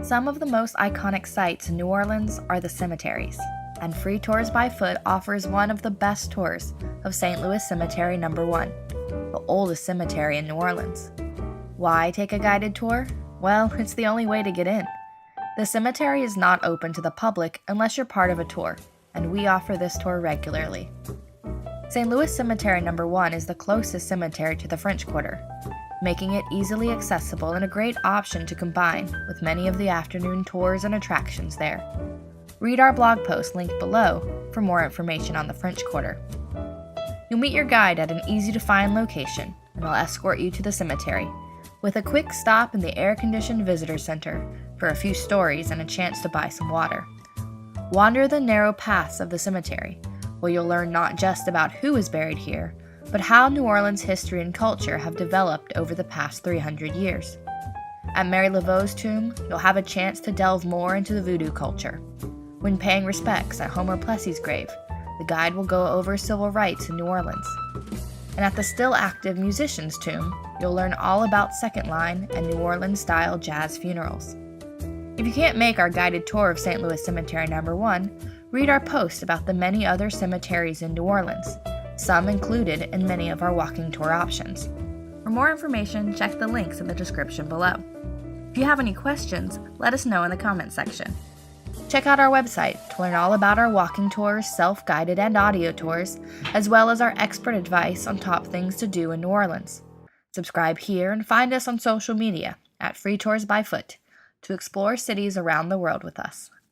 Some of the most iconic sites in New Orleans are the cemeteries, and Free Tours by Foot offers one of the best tours of St. Louis Cemetery No. 1, the oldest cemetery in New Orleans. Why take a guided tour? Well, it's the only way to get in. The cemetery is not open to the public unless you're part of a tour, and we offer this tour regularly. St. Louis Cemetery No. 1 is the closest cemetery to the French Quarter, making it easily accessible and a great option to combine with many of the afternoon tours and attractions there. Read our blog post linked below for more information on the French Quarter. You'll meet your guide at an easy-to-find location, and he'll escort you to the cemetery, with a quick stop in the air-conditioned visitor center for a few stories and a chance to buy some water. Wander the narrow paths of the cemetery, where you'll learn not just about who is buried here, but how New Orleans history and culture have developed over the past 300 years. At Mary Laveau's tomb, you'll have a chance to delve more into the voodoo culture. When paying respects at Homer Plessy's grave, the guide will go over civil rights in New Orleans. And at the still active musician's tomb, you'll learn all about second line and New Orleans-style jazz funerals. If you can't make our guided tour of St. Louis Cemetery No. 1, read our post about the many other cemeteries in New Orleans, some included in many of our walking tour options. For more information, check the links in the description below. If you have any questions, let us know in the comments section. Check out our website to learn all about our walking tours, self-guided and audio tours, as well as our expert advice on top things to do in New Orleans. Subscribe here and find us on social media at Free Tours by Foot to explore cities around the world with us.